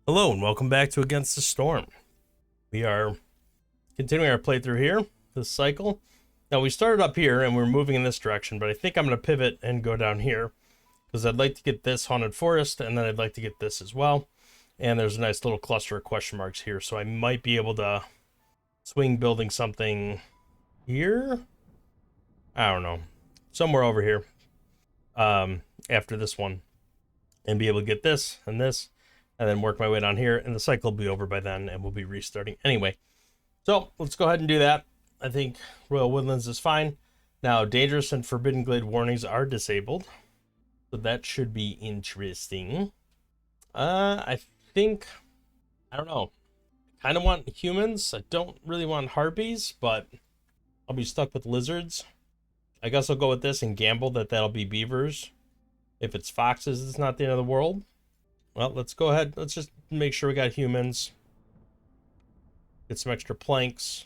Hello and welcome back to Against the Storm. We are continuing our playthrough here, this cycle. Now we started up here and we're moving in this direction, but I think I'm going to pivot and go down here because I'd like to get this haunted forest and then I'd like to get this as well. And there's a nice little cluster of question marks here, so I might be able to swing building something here. I don't know, somewhere over here after this one, and be able to get this and this, and then work my way down here, and the cycle will be over by then, and we'll be restarting anyway. So let's go ahead and do that. I think Royal Woodlands is fine. Now, dangerous and forbidden glade warnings are disabled, so that should be interesting. I think, I don't know, I kind of want humans. I don't really want harpies, but I'll be stuck with lizards. I guess I'll go with this and gamble that that'll be beavers. If it's foxes, it's not the end of the world. Well, let's go ahead. Let's just make sure we got humans. Get some extra planks.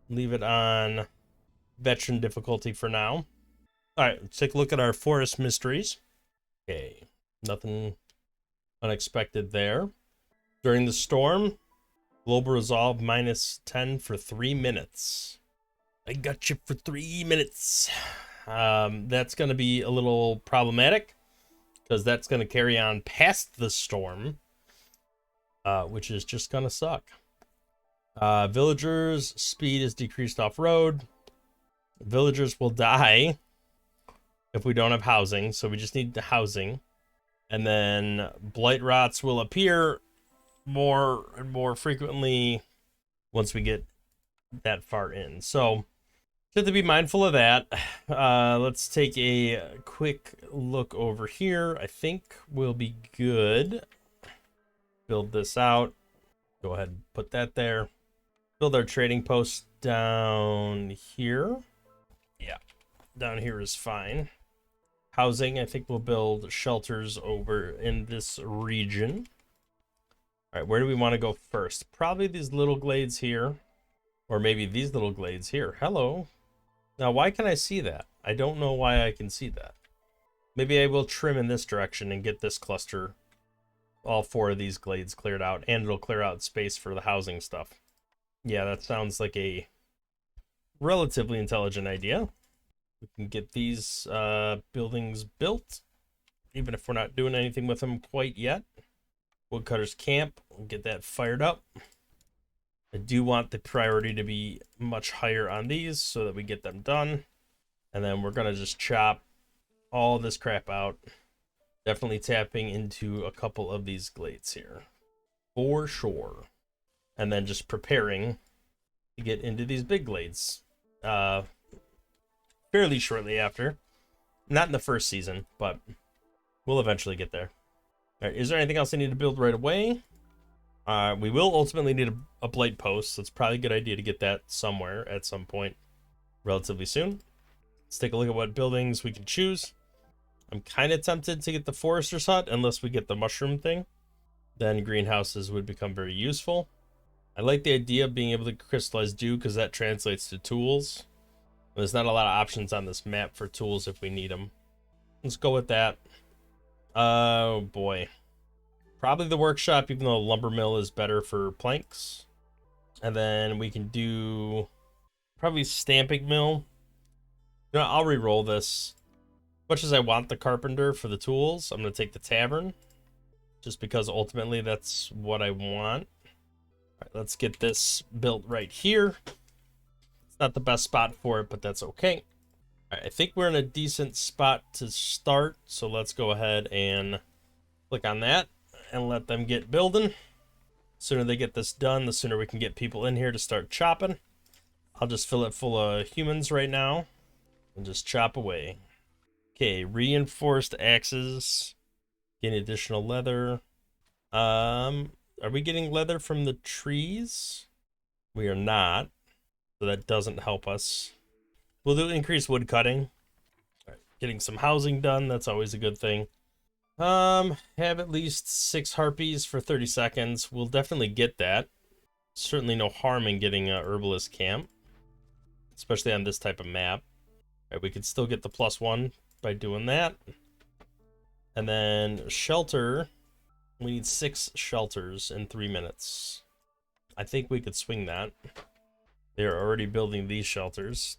Leave it on veteran difficulty for now. All right, let's take a look at our forest mysteries. Okay, nothing unexpected there. During the storm, global resolve -10 for 3 minutes. I got you for 3 minutes. That's going to be a little problematic, because that's going to carry on past the storm, which is just going to suck. Villagers' speed is decreased off-road. Villagers will die if we don't have housing, so we just need the housing. And then blight rots will appear more and more frequently once we get that far in. So have to be mindful of that. Let's take a quick look over here. I think we'll be good. Build this out. Go ahead and put that there. Build our trading post down here. Yeah, down here is fine. Housing, I think we'll build shelters over in this region. All right, where do we want to go first? Probably these little glades here, or maybe these little glades here. Hello. Now, why can I see that? I don't know why I can see that. Maybe I will trim in this direction and get this cluster, all 4 of these glades cleared out, and it'll clear out space for the housing stuff. Yeah, that sounds like a relatively intelligent idea. We can get these buildings built, even if we're not doing anything with them quite yet. Woodcutter's camp, we'll get that fired up. I do want the priority to be much higher on these so that we get them done. And then we're going to just chop all this crap out. Definitely tapping into a couple of these glades here, for sure. And then just preparing to get into these big glades fairly shortly after. Not in the first season, but we'll eventually get there. All right, is there anything else I need to build right away? We will ultimately need a blight post, so it's probably a good idea to get that somewhere at some point relatively soon. Let's take a look at what buildings we can choose. I'm kind of tempted to get the forester's hut unless we get the mushroom thing. Then greenhouses would become very useful. I like the idea of being able to crystallize dew because that translates to tools. There's not a lot of options on this map for tools if we need them. Let's go with that. Oh boy. Probably the workshop, even though the lumber mill is better for planks. And then we can do probably stamping mill. You know, I'll re-roll this. As much as I want the carpenter for the tools, I'm going to take the tavern. Just because ultimately that's what I want. All right, let's get this built right here. It's not the best spot for it, but that's okay. All right, I think we're in a decent spot to start. So let's go ahead and click on that and let them get building. The sooner they get this done, the sooner we can get people in here to start chopping. I'll just fill it full of humans right now and just chop away. Okay, reinforced axes. Getting additional leather. Are we getting leather from the trees? We are not, so that doesn't help us. We'll do increased wood cutting. All right, getting some housing done, that's always a good thing. Have at least 6 harpies for 30 seconds. We'll definitely get that. Certainly no harm in getting a herbalist camp, especially on this type of map. All right, we could still get the +1 by doing that. And then shelter We need 6 shelters in 3 minutes. I think we could swing that. They're already building these shelters.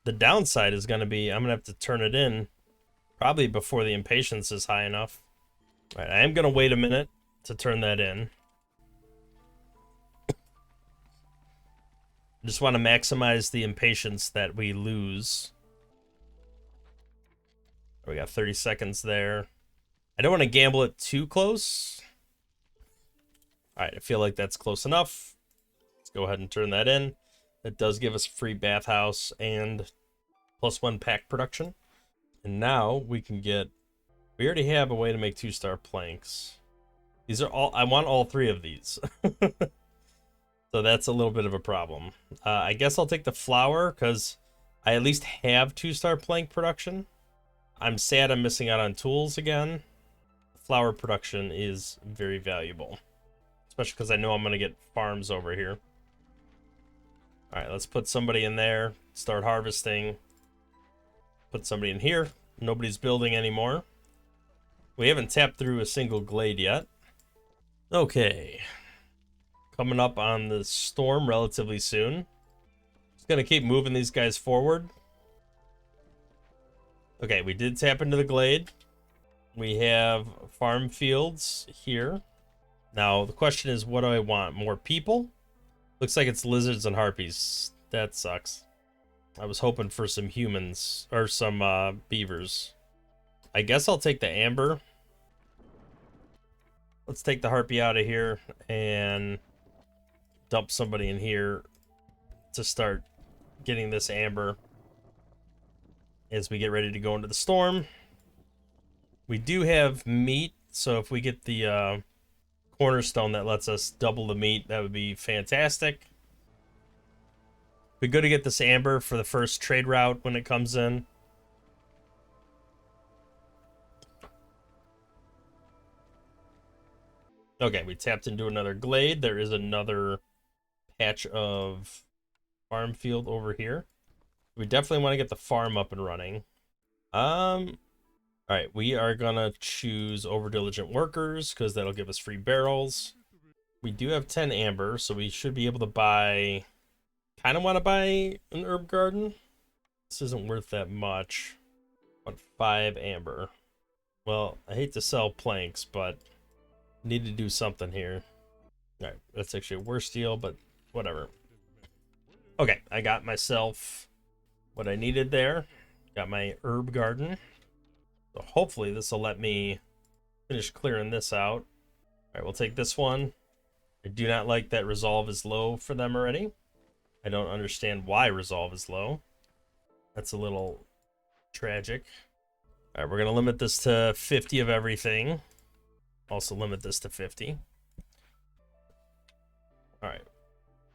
The downside is going to be I'm going to have to turn it in probably before the impatience is high enough. All right, I am going to wait a minute to turn that in. I just want to maximize the impatience that we lose. We got 30 seconds there. I don't want to gamble it too close. All right, I feel like that's close enough. Let's go ahead and turn that in. That does give us a free bathhouse and +1 pack production. And now we can get... We already have a way to make 2-star planks. These are all... I want all 3 of these. So that's a little bit of a problem. I guess I'll take the flour because I at least have 2-star plank production. I'm sad I'm missing out on tools again. Flour production is very valuable, especially because I know I'm going to get farms over here. All right, let's put somebody in there, start harvesting. Put somebody in here. Nobody's building anymore. We haven't tapped through a single glade yet. Okay. Coming up on the storm relatively soon. Just gonna keep moving these guys forward. Okay, we did tap into the glade. We have farm fields here. Now, the question is, what do I want? More people? Looks like it's lizards and harpies. That sucks. I was hoping for some humans, or some beavers. I guess I'll take the amber. Let's take the harpy out of here and dump somebody in here to start getting this amber as we get ready to go into the storm. We do have meat, so if we get the cornerstone that lets us double the meat, that would be fantastic. Be good to get this amber for the first trade route when it comes in. Okay, we tapped into another glade. There is another patch of farm field over here. We definitely want to get the farm up and running. All right, we are gonna choose over diligent workers because that'll give us free barrels. We do have 10 amber, so we should be able to buy... Kind of want to buy an herb garden. This isn't worth that much. I want 5 amber. Well, I hate to sell planks, but need to do something here. All right, that's actually a worse deal, but whatever. Okay, I got myself what I needed there. Got my herb garden. So hopefully this will let me finish clearing this out. All right, we'll take this one. I do not like that resolve is low for them already. I don't understand why resolve is low. That's a little tragic. All right, we're going to limit this to 50 of everything. Also limit this to 50. All right.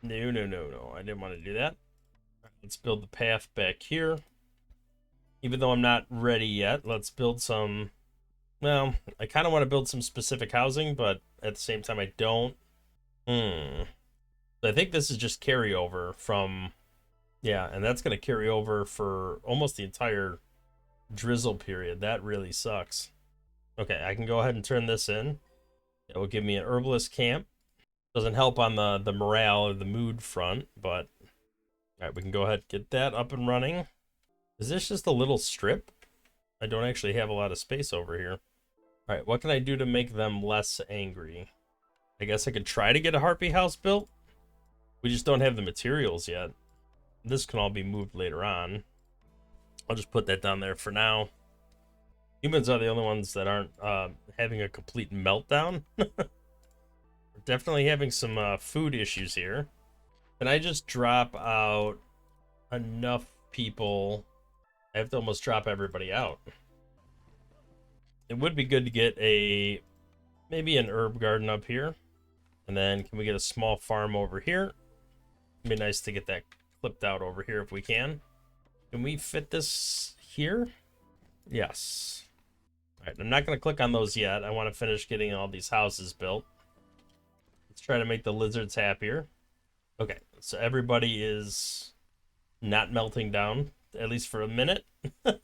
No. I didn't want to do that. All right, let's build the path back here. Even though I'm not ready yet, let's build some... Well, I kind of want to build some specific housing, but at the same time I don't. I think this is just carryover from... Yeah, and that's going to carry over for almost the entire drizzle period. That really sucks. Okay, I can go ahead and turn this in. It will give me an herbalist camp. Doesn't help on the morale or the mood front, but... Alright, we can go ahead and get that up and running. Is this just a little strip? I don't actually have a lot of space over here. Alright, what can I do to make them less angry? I guess I could try to get a harpy house built. We just don't have the materials yet. This can all be moved later on. I'll just put that down there for now. Humans are the only ones that aren't having a complete meltdown. We're definitely having some food issues here. Can I just drop out enough people? I have to almost drop everybody out. It would be good to get maybe an herb garden up here. And then can we get a small farm over here? It'd be nice to get that clipped out over here if we can. Can we fit this here? Yes. All right, I'm not going to click on those yet. I want to finish getting all these houses built. Let's try to make the lizards happier. Okay, so everybody is not melting down, at least for a minute. All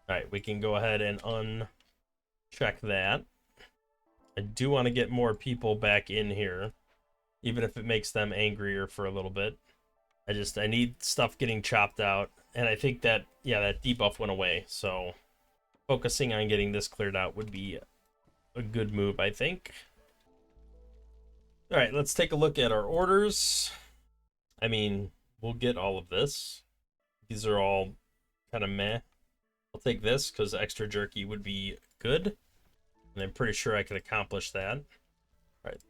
right, we can go ahead and uncheck that. I do want to get more people back in here, even if it makes them angrier for a little bit. I need stuff getting chopped out, and I think that, yeah, that debuff went away, so focusing on getting this cleared out would be a good move, I think. All right, let's take a look at our orders. I mean, we'll get all of this. These are all kind of meh. I'll take this because extra jerky would be good, and I'm pretty sure I can accomplish that. All right,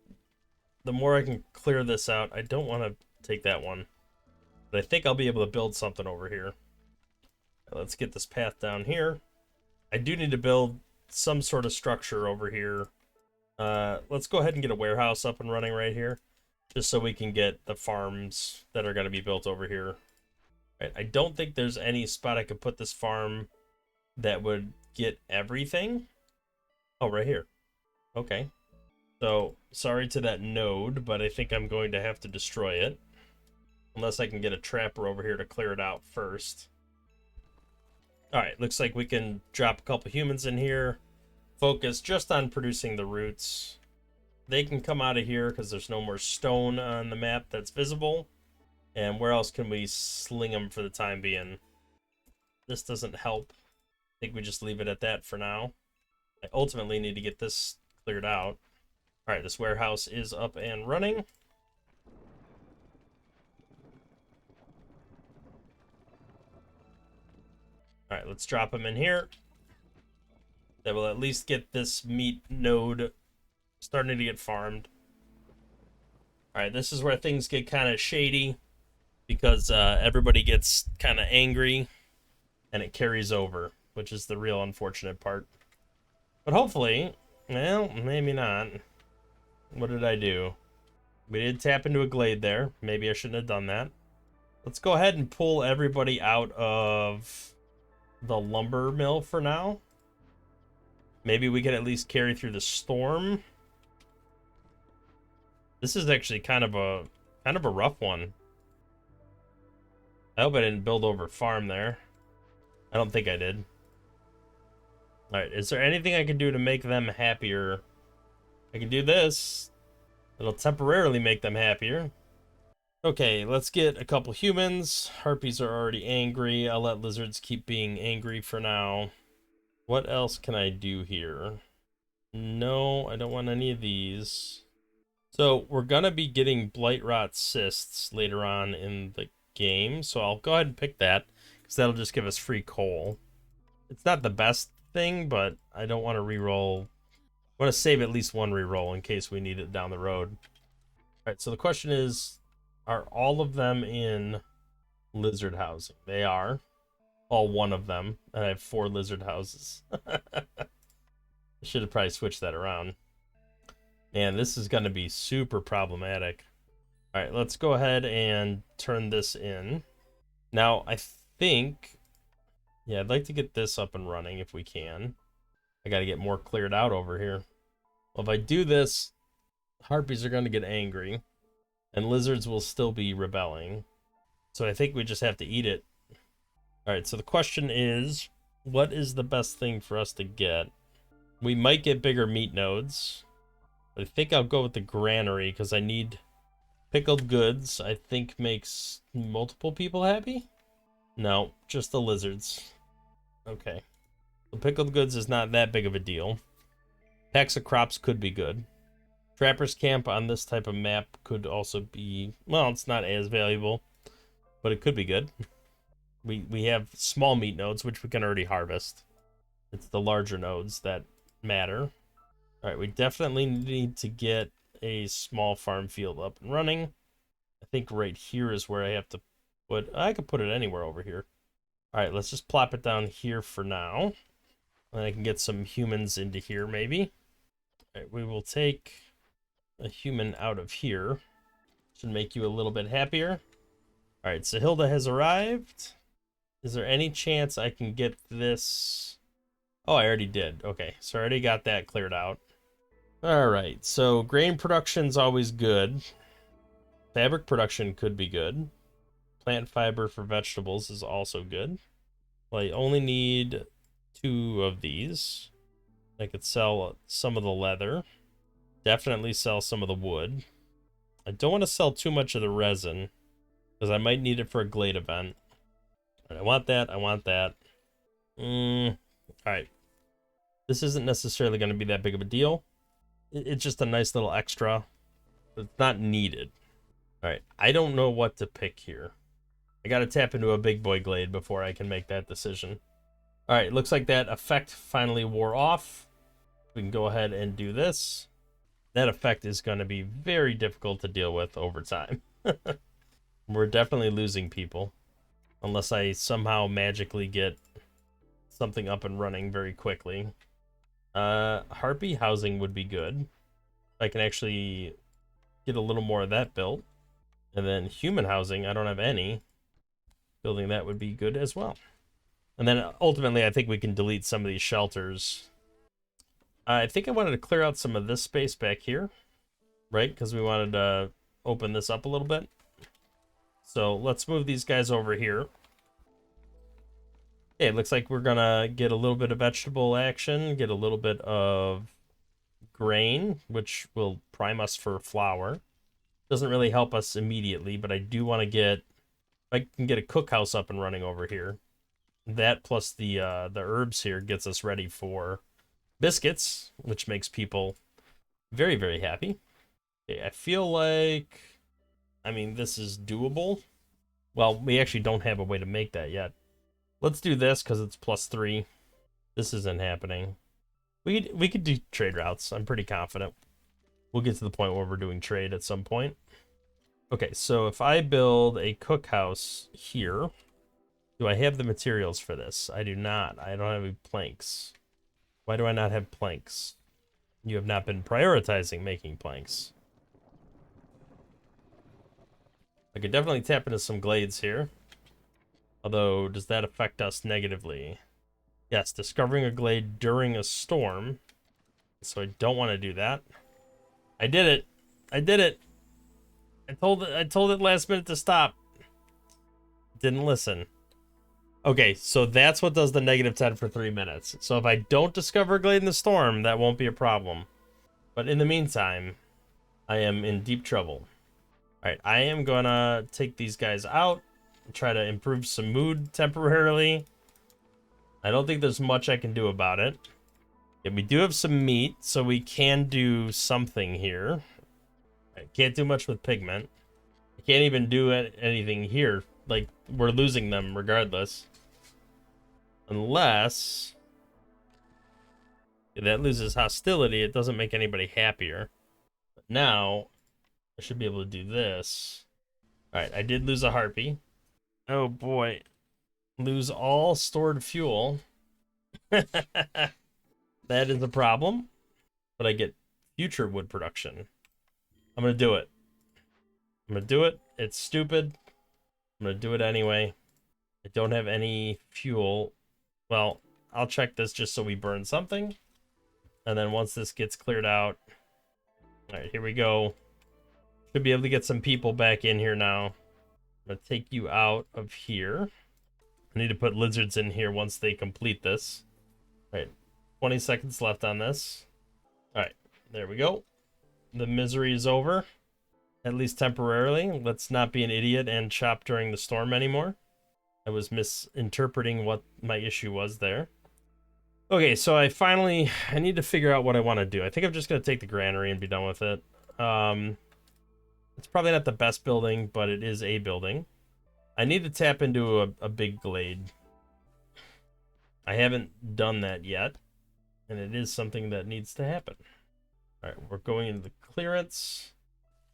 the more I can clear this out, I don't want to take that one, but I think I'll be able to build something over here. Let's get this path down here. I do need to build some sort of structure over here. Let's go ahead and get a warehouse up and running right here, just so we can get the farms that are going to be built over here. Right, I don't think there's any spot I could put this farm that would get everything. Oh, right here. Okay. So, sorry to that node, but I think I'm going to have to destroy it. Unless I can get a trapper over here to clear it out first. Alright, looks like we can drop a couple humans in here. Focus just on producing the roots. They can come out of here because there's no more stone on the map that's visible. And where else can we sling them for the time being? This doesn't help. I think we just leave it at that for now. I ultimately need to get this cleared out. Alright, this warehouse is up and running. Alright, let's drop them in here. That will at least get this meat node starting to get farmed. Alright, this is where things get kind of shady, because everybody gets kind of angry and it carries over, which is the real unfortunate part. But hopefully, well, maybe not. What did I do? We did tap into a glade there. Maybe I shouldn't have done that. Let's go ahead and pull everybody out of the lumber mill for now. Maybe we can at least carry through the storm. This is actually kind of a rough one. I hope I didn't build over farm there. I don't think I did. Alright, is there anything I can do to make them happier? I can do this. It'll temporarily make them happier. Okay, let's get a couple humans. Harpies are already angry. I'll let lizards keep being angry for now. What else can I do here? No, I don't want any of these. So we're gonna be getting blight rot cysts later on in the game, so I'll go ahead and pick that, because that'll just give us free coal. It's not the best thing, but I don't want to reroll. I want to save at least one reroll in case we need it down the road. All right, so the question is, are all of them in lizard housing? They are. All one of them. And I have 4 lizard houses. I should have probably switched that around. Man, this is going to be super problematic. All right, let's go ahead and turn this in. Now, I think... yeah, I'd like to get this up and running if we can. I got to get more cleared out over here. Well, if I do this, harpies are going to get angry. And lizards will still be rebelling. So I think we just have to eat it. Alright, so the question is, what is the best thing for us to get? We might get bigger meat nodes. But I think I'll go with the granary, because I need pickled goods. I think makes multiple people happy? No, just the lizards. Okay. The pickled goods is not that big of a deal. Packs of crops could be good. Trapper's camp on this type of map could also be, well, it's not as valuable, but it could be good. We have small meat nodes, which we can already harvest. It's the larger nodes that matter. All right, we definitely need to get a small farm field up and running. I think right here is where I have to put, I could put it anywhere over here. All right, let's just plop it down here for now. And I can get some humans into here maybe. All right, we will take a human out of here. Should make you a little bit happier. All right, so Hilda has arrived. Is there any chance I can get this? Oh, I already did. Okay, so I already got that cleared out. All right, so grain production's always good. Fabric production could be good. Plant fiber for vegetables is also good. Well, I only need 2 of these. I could sell some of the leather. Definitely sell some of the wood. I don't want to sell too much of the resin because I might need it for a Glade event. Right, I want that. I want that. All right. This isn't necessarily going to be that big of a deal. It's just a nice little extra. It's not needed. All right. I don't know what to pick here. I got to tap into a big boy Glade before I can make that decision. All right. Looks like that effect finally wore off. We can go ahead and do this. That effect is going to be very difficult to deal with over time. We're definitely losing people. Unless I somehow magically get something up and running very quickly. Harpy housing would be good. I can actually get a little more of that built. And then human housing, I don't have any. Building that would be good as well. And then ultimately, I think we can delete some of these shelters. I think I wanted to clear out some of this space back here, right? Because we wanted to open this up a little bit. So let's move these guys over here. Okay, it looks like we're gonna get a little bit of vegetable action, get a little bit of grain, which will prime us for flour. Doesn't really help us immediately, but I do want to get, if I can get a cookhouse up and running over here. That plus the herbs here gets us ready for biscuits, which makes people very, very happy. Okay, I feel like, I mean, this is doable. Well, we actually don't have a way to make that yet. Let's do this because it's +3. This isn't happening. We could do trade routes. I'm pretty confident. We'll get to the point where we're doing trade at some point. Okay, so if I build a cookhouse here, do I have the materials for this? I do not. I don't have any planks. Why do I not have planks? You have not been prioritizing making planks. I could definitely tap into some glades here. Although, does that affect us negatively? Yes, discovering a glade during a storm. So I don't want to do that. I did it. I did it. I told it last minute to stop. Didn't listen. Okay, so that's what does the -10 for 3 minutes. So if I don't discover a glade in the storm, that won't be a problem. But in the meantime, I am in deep trouble. Alright, I am gonna take these guys out and try to improve some mood temporarily. I don't think there's much I can do about it. Yeah, we do have some meat, so we can do something here. I can't do much with pigment. I can't even do anything here. Like, we're losing them regardless. Unless that loses hostility, it doesn't make anybody happier. But now, I should be able to do this. Alright, I did lose a harpy. Oh boy. Lose all stored fuel. That is a problem. But I get future wood production. I'm gonna do it. I'm gonna do it. It's stupid. I'm gonna do it anyway. I don't have any fuel. Well, I'll check this just so we burn something. And then once this gets cleared out. Alright, here we go. Should be able to get some people back in here now. I'm gonna take you out of here. I need to put lizards in here once they complete this. Alright, 20 seconds left on this. Alright, there we go. The misery is over. At least temporarily. Let's not be an idiot and chop during the storm anymore. I was misinterpreting what my issue was there. Okay, so I need to figure out what I want to do. I think I'm just going to take the granary and be done with it. It's probably not the best building, but it is a building. I need to tap into a big glade. I haven't done that yet, and it is something that needs to happen. All right, we're going into the clearance.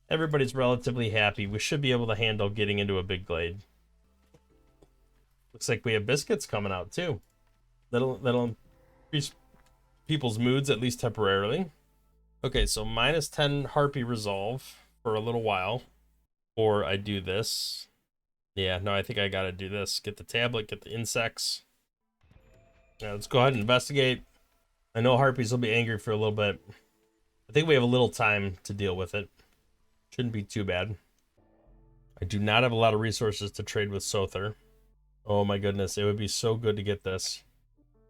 Everybody's relatively happy. We should be able to handle getting into a big glade. Looks like we have biscuits coming out too. That'll increase people's moods, at least temporarily. Okay, so -10 harpy resolve for a little while. Or I do this. Yeah, no, I think I gotta do this. Get the tablet, get the insects. Now let's go ahead and investigate. I know harpies will be angry for a little bit. I think we have a little time to deal with it. Shouldn't be too bad. I do not have a lot of resources to trade with Sother. Oh my goodness, it would be so good to get this.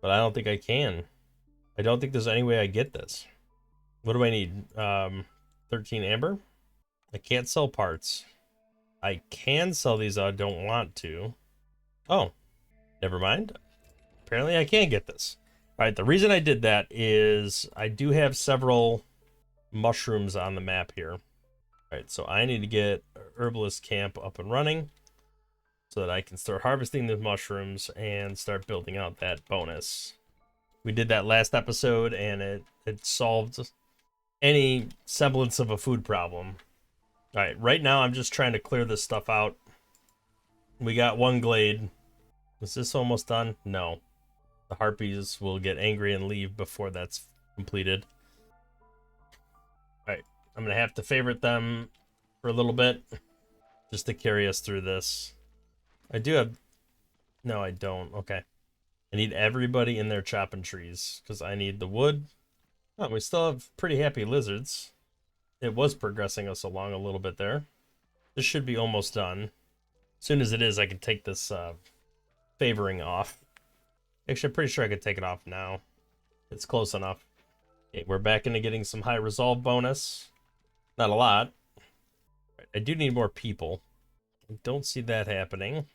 But I don't think I can. I don't think there's any way I get this. What do I need? 13 amber. I can't sell parts. I can sell these. I don't want to. Oh, never mind. Apparently I can get this. All right, the reason I did that is I do have several mushrooms on the map here. All right, so I need to get herbalist camp up and running so that I can start harvesting the mushrooms and start building out that bonus. We did that last episode and it solved any semblance of a food problem. All right, right now I'm just trying to clear this stuff out. We got one glade. Is this almost done? No. The harpies will get angry and leave before that's completed. All right, I'm gonna have to favorite them for a little bit just to carry us through this. I do have, no, I don't. Okay. I need everybody in there chopping trees because I need the wood. Oh, we still have pretty happy lizards. It was progressing us along a little bit there. This should be almost done. As soon as it is, I can take this favoring off. Actually, I'm pretty sure I could take it off now. It's close enough. Okay, we're back into getting some high resolve bonus. Not a lot. I do need more people. I don't see that happening.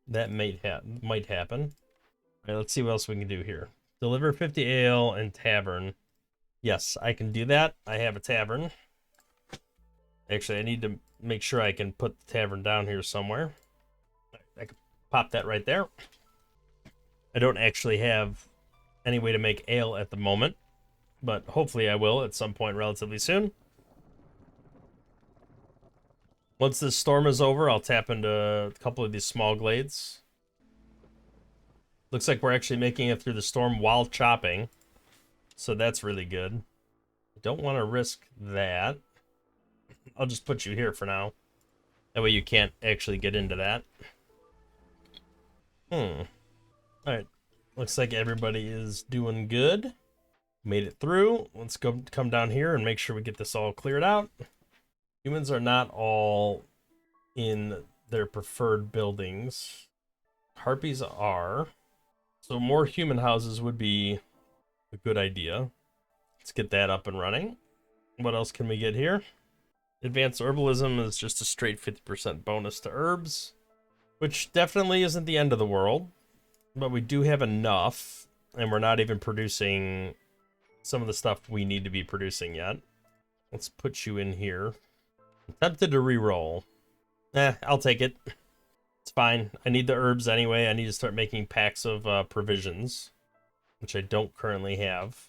That might happen. All right, let's see what else we can do here. Deliver 50 ale and tavern. Yes, I can do that. I have a tavern. Actually, I need to make sure I can put the tavern down here somewhere. I can pop that right there. I don't actually have any way to make ale at the moment, but hopefully I will at some point relatively soon. Once this storm is over, I'll tap into a couple of these small glades. Looks like we're actually making it through the storm while chopping, so that's really good. I don't want to risk that. I'll just put you here for now. That way you can't actually get into that. Alright. Looks like everybody is doing good. Made it through. Let's come down here and make sure we get this all cleared out. Humans are not all in their preferred buildings. Harpies are. So more human houses would be a good idea. Let's get that up and running. What else can we get here? Advanced herbalism is just a straight 50% bonus to herbs, which definitely isn't the end of the world, but we do have enough, and we're not even producing some of the stuff we need to be producing yet. Let's put you in here. I'm tempted to re-roll. I'll take it. It's fine. I need the herbs anyway. I need to start making packs of provisions, which I don't currently have.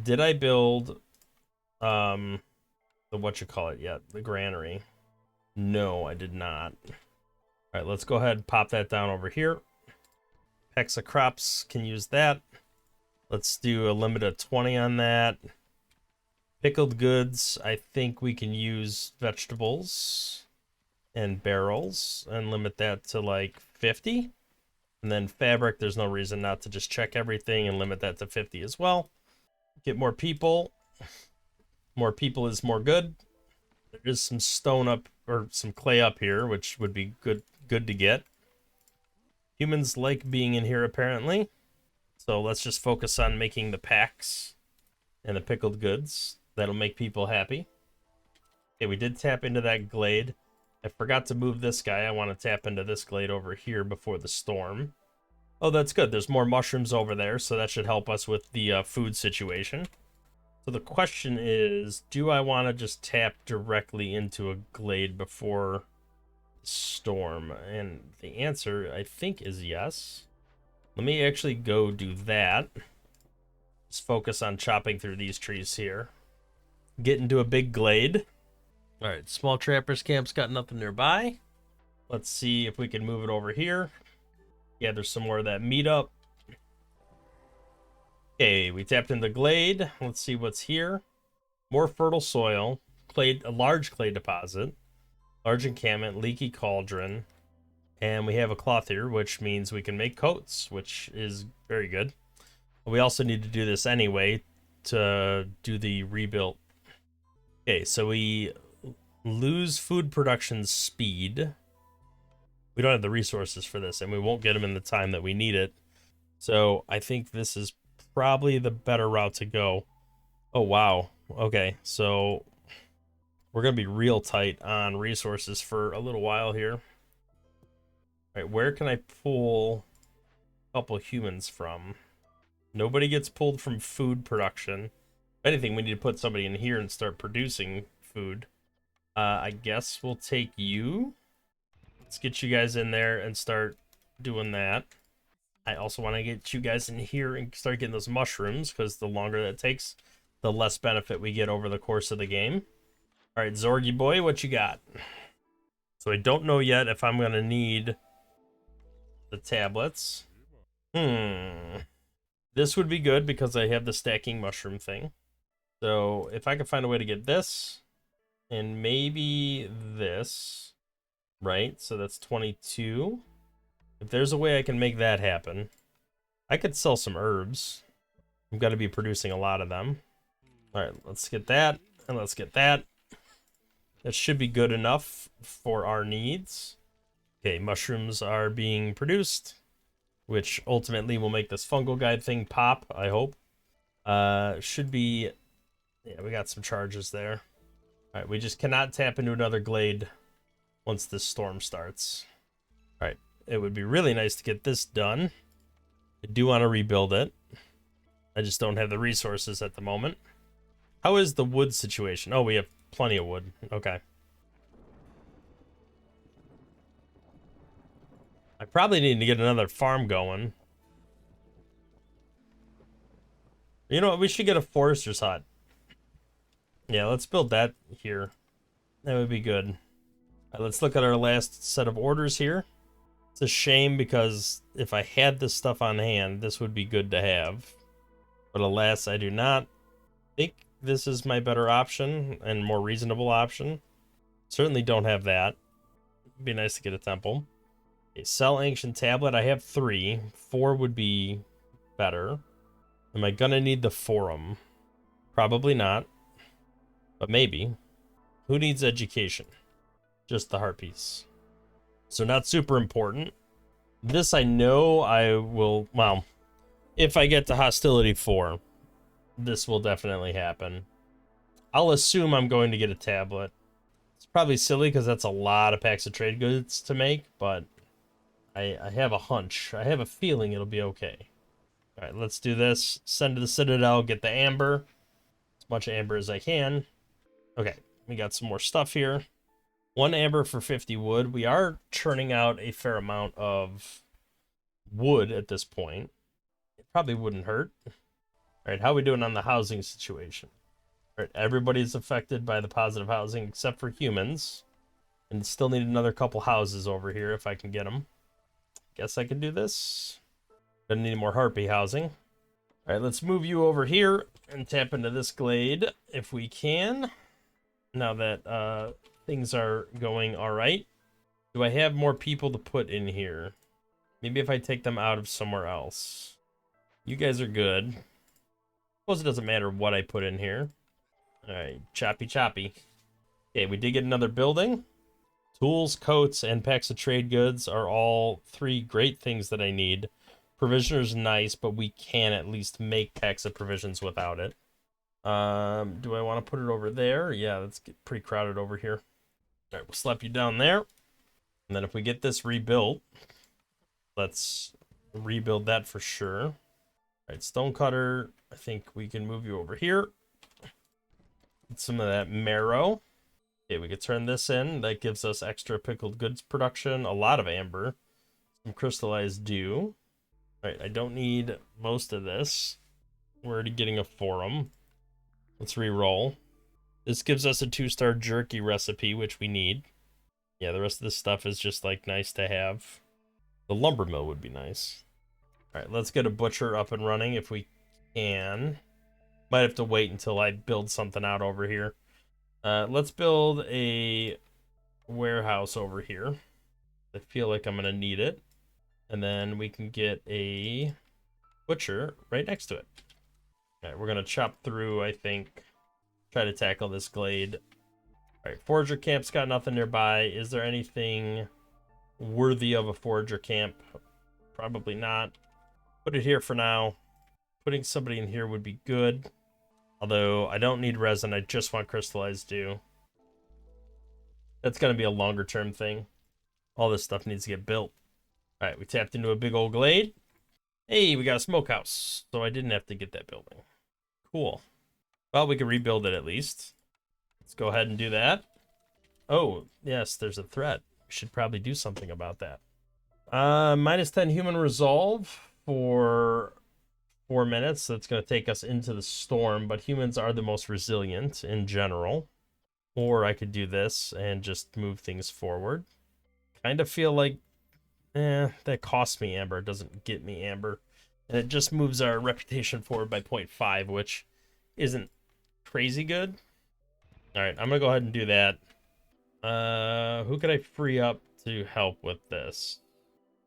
Did I build the yet? The granary? No, I did not. All right, let's go ahead and pop that down over here. Packs of crops can use that. Let's do a limit of 20 on that. Pickled goods, I think we can use vegetables and barrels and limit that to like 50. And then fabric, there's no reason not to just check everything and limit that to 50 as well. Get more people. More people is more good. There is some stone up, or some clay up here, which would be good to get. Humans like being in here apparently. So let's just focus on making the packs and the pickled goods. That'll make people happy. Okay, we did tap into that glade. I forgot to move this guy. I want to tap into this glade over here before the storm. Oh, that's good. There's more mushrooms over there, so that should help us with the food situation. So the question is, do I want to just tap directly into a glade before the storm? And the answer, I think, is yes. Let me actually go do that. Just focus on chopping through these trees here. Get into a big glade. All right, small trappers camp's got nothing nearby. Let's see if we can move it over here. Yeah, there's some more of that meat up. Okay, we tapped in the glade. Let's see what's here. More fertile soil, clay, a large clay deposit, large encampment, leaky cauldron, and we have a cloth here, which means we can make coats, which is very good. We also need to do this anyway to do the rebuild. Okay, so we lose food production speed. We don't have the resources for this, and we won't get them in the time that we need it. So I think this is probably the better route to go. Oh, wow. Okay, so we're gonna be real tight on resources for a little while here. All right, where can I pull a couple humans from? Nobody gets pulled from food production. If anything, we need to put somebody in here and start producing food. I guess we'll take you. Let's get you guys in there and start doing that. I also want to get you guys in here and start getting those mushrooms, because the longer that takes, the less benefit we get over the course of the game. All right, Zorgy boy, what you got? So I don't know yet if I'm going to need the tablets. This would be good because I have the stacking mushroom thing. So if I can find a way to get this and maybe this, right? So that's 22. If there's a way I can make that happen, I could sell some herbs. I'm going to be producing a lot of them. All right, let's get that and let's get that. That should be good enough for our needs. Okay, mushrooms are being produced, which ultimately will make this fungal guide thing pop, I hope. Should be... Yeah, we got some charges there. All right, we just cannot tap into another glade once this storm starts. All right, it would be really nice to get this done. I do want to rebuild it. I just don't have the resources at the moment. How is the wood situation? Oh, we have plenty of wood. Okay. I probably need to get another farm going. You know what? We should get a forester's hut. Yeah, let's build that here. That would be good. Let's look at our last set of orders here. It's a shame because if I had this stuff on hand, this would be good to have. But alas, I do not think this is my better option and more reasonable option. Certainly don't have that. It'd be nice to get a temple. Okay, sell ancient tablet. I have 3. 4 would be better. Am I gonna need the forum? Probably not. But maybe. Who needs education? Just the heart piece. So not super important. This I know I will... Well, if I get to hostility 4, this will definitely happen. I'll assume I'm going to get a tablet. It's probably silly because that's a lot of packs of trade goods to make, but I have a hunch. I have a feeling it'll be okay. All right, let's do this. Send to the Citadel, get the amber. As much amber as I can. Okay, we got some more stuff here. 1 amber for 50 wood. We are churning out a fair amount of wood at this point. It probably wouldn't hurt. All right, how are we doing on the housing situation? All right, everybody's affected by the positive housing except for humans. And still need another couple houses over here if I can get them. Guess I can do this. Gonna need more harpy housing. All right, let's move you over here and tap into this glade if we can. Now that things are going all right. Do I have more people to put in here? Maybe if I take them out of somewhere else. You guys are good. Suppose it doesn't matter what I put in here. All right, choppy choppy. Okay, we did get another building. Tools, coats, and packs of trade goods are all 3 great things that I need. Provisioner's nice, but we can at least make packs of provisions without it. Do I want to put it over there? Yeah, let's get pretty crowded over here. All right, we'll slap you down there. And then if we get this rebuilt, let's rebuild that for sure. All right, stonecutter, I think we can move you over here. Get some of that marrow. Okay, we could turn this in. That gives us extra pickled goods production, a lot of amber, some crystallized dew. All right, I don't need most of this. We're already getting a forum. Let's re-roll. This gives us a 2-star jerky recipe, which we need. Yeah, the rest of this stuff is just like nice to have. The lumber mill would be nice. All right, let's get a butcher up and running if we can. Might have to wait until I build something out over here. Let's build a warehouse over here. I feel like I'm gonna need it. And then we can get a butcher right next to it. All right, we're gonna chop through, I think. Try to tackle this glade. All right, forager camp's got nothing nearby. Is there anything worthy of a forager camp? Probably not. Put it here for now. Putting somebody in here would be good. Although I don't need resin, I just want crystallized dew. That's going to be a longer term thing. All this stuff needs to get built. All right, we tapped into a big old glade. Hey, we got a smokehouse, so I didn't have to get that building. Cool. Well, we can rebuild it at least. Let's go ahead and do that. Oh, yes, there's a threat. We should probably do something about that. Minus 10 human resolve for 4 minutes. That's going to take us into the storm, but humans are the most resilient in general. Or I could do this and just move things forward. Kind of feel like, that costs me amber. It doesn't get me amber. And it just moves our reputation forward by 0.5, which isn't crazy good. All right, I'm going to go ahead and do that. Who could I free up to help with this?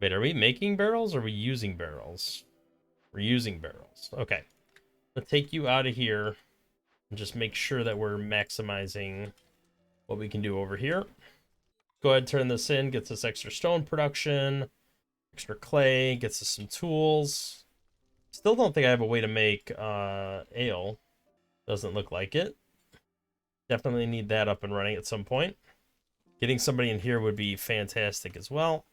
Wait, are we making barrels or are we using barrels? We're using barrels. Okay. I'll take you out of here and just make sure that we're maximizing what we can do over here. Go ahead and turn this in, gets us extra stone production, extra clay, gets us some tools. Still don't think I have a way to make ale. Doesn't look like it. Definitely need that up and running at some point. Getting somebody in here would be fantastic as well.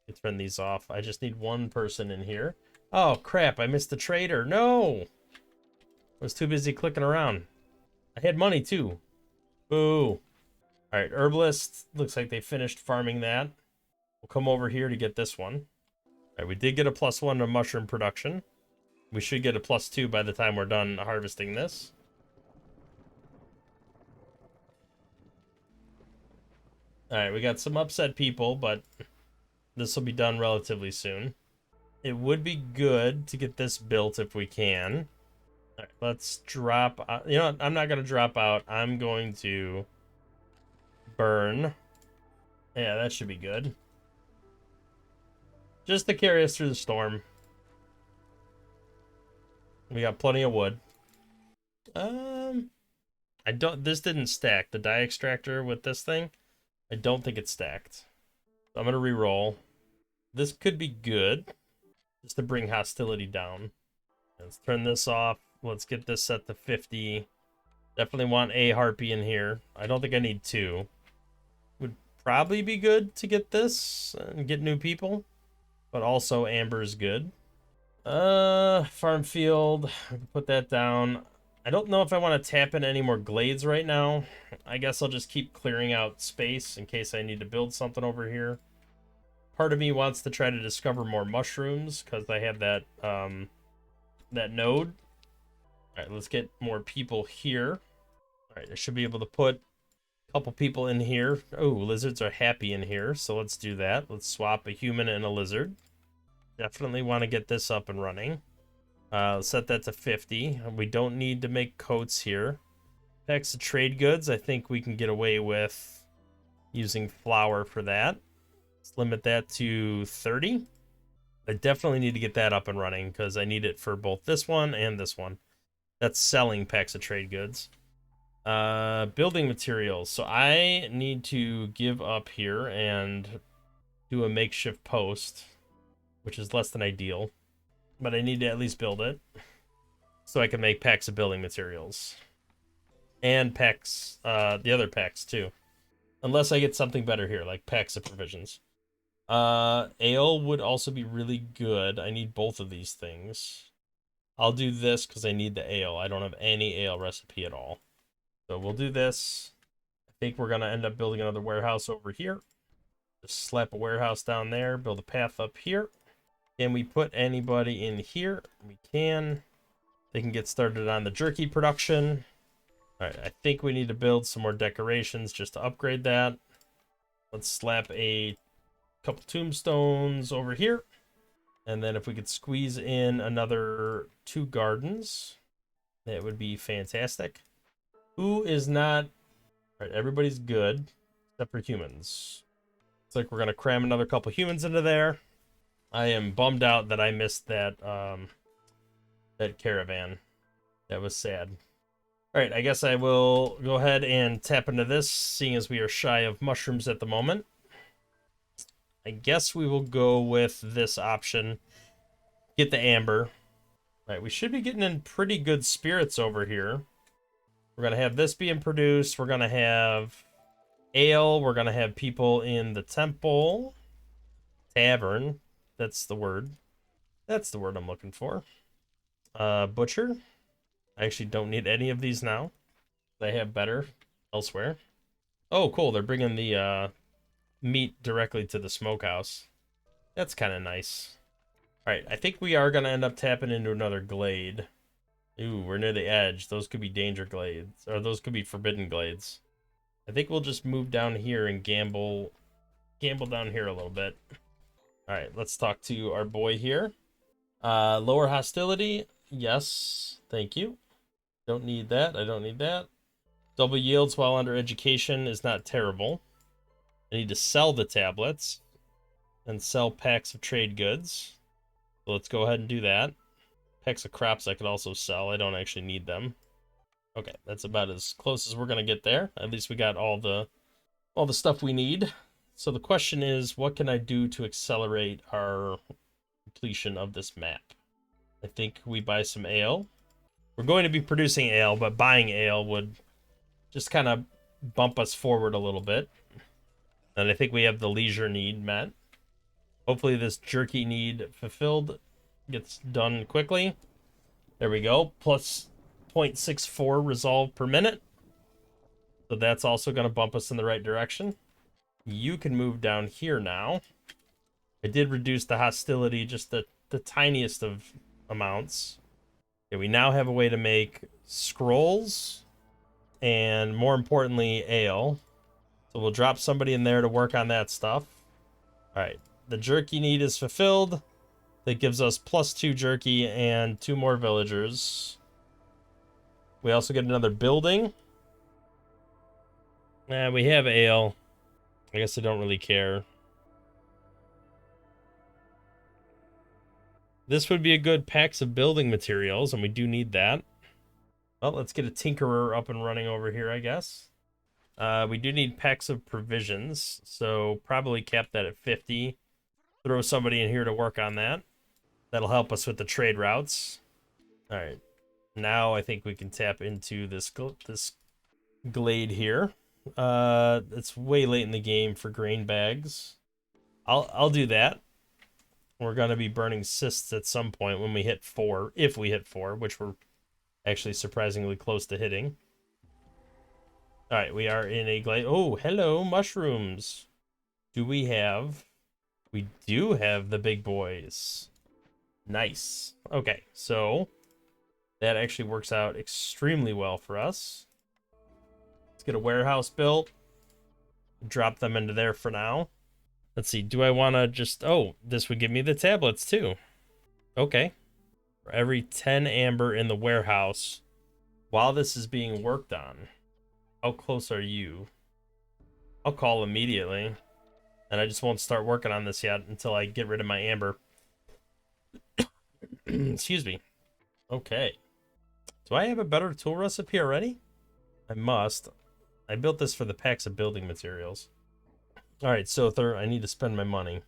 Let's turn these off. I just need one person in here. Oh, crap. I missed the trader. No! I was too busy clicking around. I had money, too. Boo. All right, herbalist. Looks like they finished farming that. We'll come over here to get this one. All right, we did get a +1 to mushroom production. We should get a +2 by the time we're done harvesting this. All right, we got some upset people, but this will be done relatively soon. It would be good to get this built if we can. All right, let's drop out. You know what? I'm not going to drop out. I'm going to burn. Yeah, that should be good. Just to carry us through the storm. We got plenty of wood. This didn't stack. The dye extractor with this thing, I don't think it's stacked. So I'm going to re-roll. This could be good. Just to bring hostility down. Let's turn this off. Let's get this set to 50. Definitely want a harpy in here. I don't think I need 2. Would probably be good to get this and get new people. But also amber is good. Farm field. I can put that down. I don't know if I want to tap in any more glades right now. I guess I'll just keep clearing out space in case I need to build something over here. Part of me wants to try to discover more mushrooms because I have that that node. All right, let's get more people here. All right, I should be able to put a couple people in here. Oh, lizards are happy in here, so let's do that. Let's swap a human and a lizard. Definitely want to get this up and running. Let's set that to 50. We don't need to make coats here. Packs of trade goods, I think we can get away with using flour for that. Let's limit that to 30. I definitely need to get that up and running because I need it for both this one and this one. That's selling packs of trade goods. Building materials. So I need to give up here and do a makeshift post, which is less than ideal. But I need to at least build it so I can make packs of building materials. And packs, the other packs too. Unless I get something better here, like packs of provisions. Ale would also be really good. I need both of these things. I'll do this because I need the ale. I don't have any ale recipe at all. So we'll do this. I think we're going to end up building another warehouse over here. Just slap a warehouse down there, build a path up here. Can we put anybody in here? We can. They can get started on the jerky production. All right, I think we need to build some more decorations just to upgrade that. Let's slap a couple tombstones over here. And then if we could squeeze in another 2 gardens, that would be fantastic. Who is not... All right, everybody's good, except for humans. Looks like we're going to cram another couple humans into there. I am bummed out that I missed that that caravan. That was sad. All right, I guess I will go ahead and tap into this, seeing as we are shy of mushrooms at the moment. I guess we will go with this option. Get the amber. All right, we should be getting in pretty good spirits over here. We're going to have this being produced. We're going to have ale. We're going to have people in the temple. Tavern. That's the word. That's the word I'm looking for. Butcher. I actually don't need any of these now. They have better elsewhere. Oh, cool. They're bringing the meat directly to the smokehouse. That's kind of nice. All right, I think we are going to end up tapping into another glade. Ooh, we're near the edge. Those could be danger glades, or those could be forbidden glades. I think we'll just move down here and gamble down here a little bit. All right, let's talk to our boy here. Lower hostility. Yes, thank you. Don't need that. I don't need that. Double yields while under education is not terrible. I need to sell the tablets and sell packs of trade goods. So let's go ahead and do that. Packs of crops I could also sell. I don't actually need them. Okay, that's about as close as we're gonna get there. At least we got all the stuff we need. So the question is, what can I do to accelerate our completion of this map? I think we buy some ale. We're going to be producing ale, but buying ale would just kind of bump us forward a little bit. And I think we have the leisure need met. Hopefully this jerky need fulfilled gets done quickly. There we go. Plus 0.64 resolve per minute. So that's also going to bump us in the right direction. You can move down here now. I did reduce the hostility just the tiniest of amounts. Okay, we now have a way to make scrolls and, more importantly, ale. So we'll drop somebody in there to work on that stuff. All right, the jerky need is fulfilled. That gives us +2 jerky and 2 more villagers. We also get another building. We have ale. I guess I don't really care. This would be a good packs of building materials, and we do need that. Well, let's get a tinkerer up and running over here, I guess. We do need packs of provisions, so probably cap that at 50. Throw somebody in here to work on that. That'll help us with the trade routes. All right. Now I think we can tap into this glade here. It's way late in the game for grain bags. I'll do that. We're going to be burning cysts at some point when we hit 4, if we hit 4, which we're actually surprisingly close to hitting. All right, we are in a glade. Oh, hello, mushrooms. Do we have? We do have the big boys. Nice. Okay, so that actually works out extremely well for us. Let's get a warehouse built. Drop them into there for now. Let's see, do I want to just... Oh, this would give me the tablets too. Okay. For every 10 amber in the warehouse, while this is being worked on, how close are you? I'll call immediately. And I just won't start working on this yet until I get rid of my amber. Excuse me. Okay. Do I have a better tool recipe already? I must. I built this for the packs of building materials. All right, so I need to spend my money.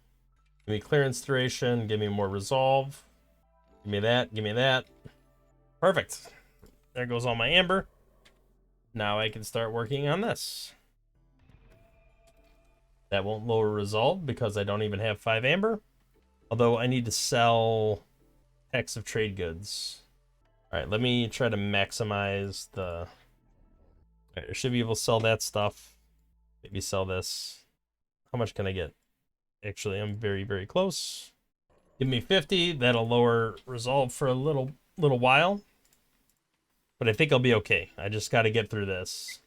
Give me clearance duration. Give me more resolve. Give me that. Give me that. Perfect. There goes all my amber. Now I can start working on this. That won't lower resolve because I don't even have 5 amber. Although I need to sell packs of trade goods. All right, let me try to maximize the... All right, I should be able to sell that stuff. Maybe sell this. How much can I get? Actually, I'm very, very close. Give me 50. That'll lower resolve for a little while. But I think I'll be okay. I just got to get through this.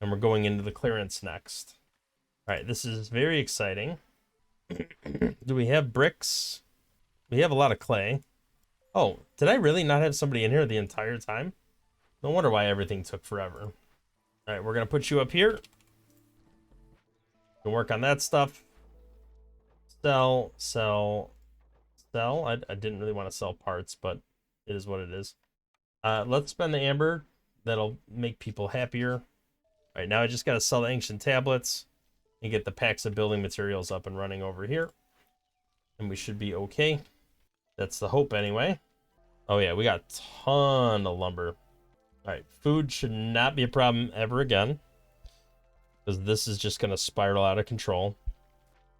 And we're going into the clearance next. All right, this is very exciting. Do we have bricks? We have a lot of clay. Oh, did I really not have somebody in here the entire time? No wonder why everything took forever. All right, we're going to put you up here. Can work on that stuff. Sell. I didn't really want to sell parts, but it is what it is. Let's spend the amber. That'll make people happier. All right, now I just got to sell the ancient tablets and get the packs of building materials up and running over here. And we should be okay. That's the hope anyway. Oh yeah, we got a ton of lumber. All right, food should not be a problem ever again, because this is just going to spiral out of control.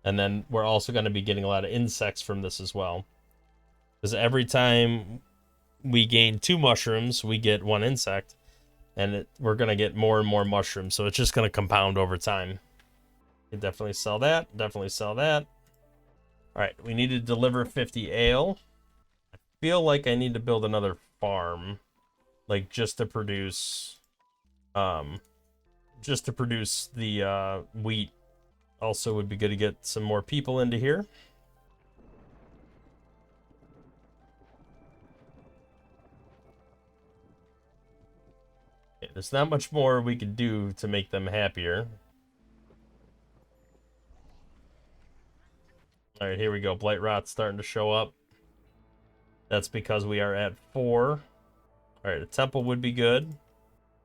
And then we're also going to be getting a lot of insects from this as well. Because every time we gain 2 mushrooms, we get 1 insect. And we're going to get more and more mushrooms. So it's just going to compound over time. You definitely sell that. Definitely sell that. All right, we need to deliver 50 ale. I feel like I need to build another farm. Like just to produce the wheat. Also would be good to get some more people into here. Okay, there's not much more we could do to make them happier. All right, here we go. Blight rot's starting to show up. That's because we are at 4. All right, a temple would be good.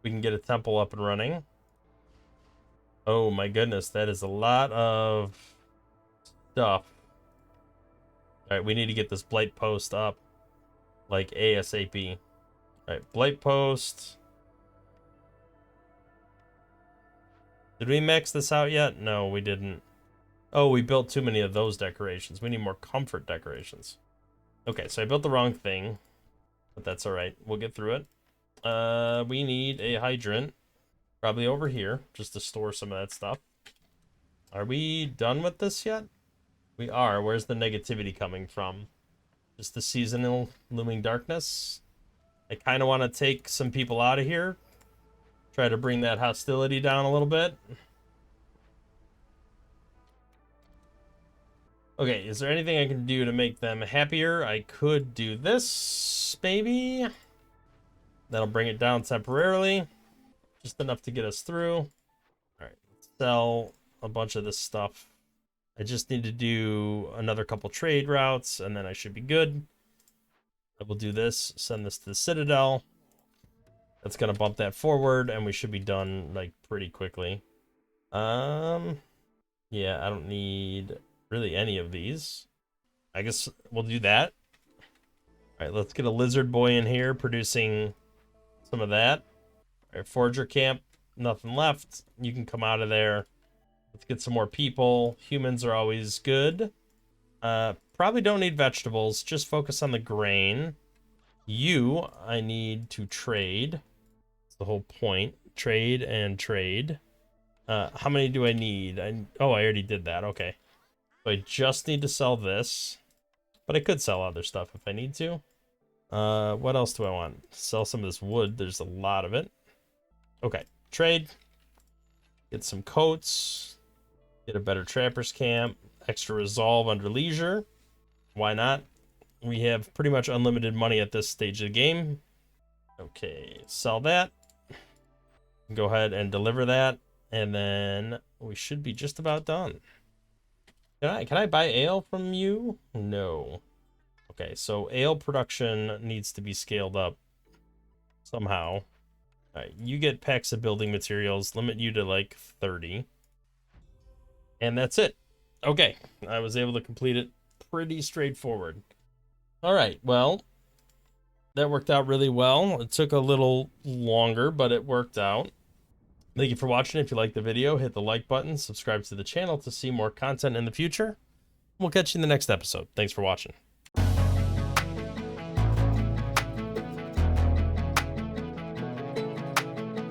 We can get a temple up and running. Oh my goodness, that is a lot of stuff. All right, we need to get this blight post up like ASAP. All right, blight post. Did we max this out yet? No, we didn't. Oh, we built too many of those decorations. We need more comfort decorations. Okay, so I built the wrong thing, but that's all right. We'll get through it. We need a hydrant, probably over here, just to store some of that stuff. Are we done with this yet? We are. Where's the negativity coming from? Just the seasonal looming darkness? I kind of want to take some people out of here. Try to bring that hostility down a little bit. Okay, is there anything I can do to make them happier? I could do this, maybe. That'll bring it down temporarily. Just enough to get us through. All right, sell a bunch of this stuff. I just need to do another couple trade routes, and then I should be good. I will do this, send this to the Citadel. That's gonna bump that forward, and we should be done like pretty quickly. Yeah, I don't need really any of these. I guess we'll do that. All right, let's get a lizard boy in here producing some of that. All right, forger camp, nothing left. You can come out of there. Let's get some more people. Humans are always good. Probably don't need vegetables. Just focus on the grain. You, I need to trade. That's the whole point. Trade and trade. How many do I need? Oh, I already did that. Okay. So I just need to sell this. But I could sell other stuff if I need to. What else do I want? Sell some of this wood. There's a lot of it. Okay. Trade. Get some coats. Get a better trapper's camp. Extra resolve under leisure. Why not? We have pretty much unlimited money at this stage of the game. Okay, sell that. Go ahead and deliver that. And then we should be just about done. Can I buy ale from you? No. Okay, so ale production needs to be scaled up somehow. All right, you get packs of building materials. Limit you to like 30. And that's it. Okay, I was able to complete it. Pretty straightforward. All right, well, that worked out really well. It took a little longer, but it worked out. Thank you for watching. If you liked the video, hit the like button, subscribe to the channel to see more content in the future. We'll catch you in the next episode. Thanks for watching.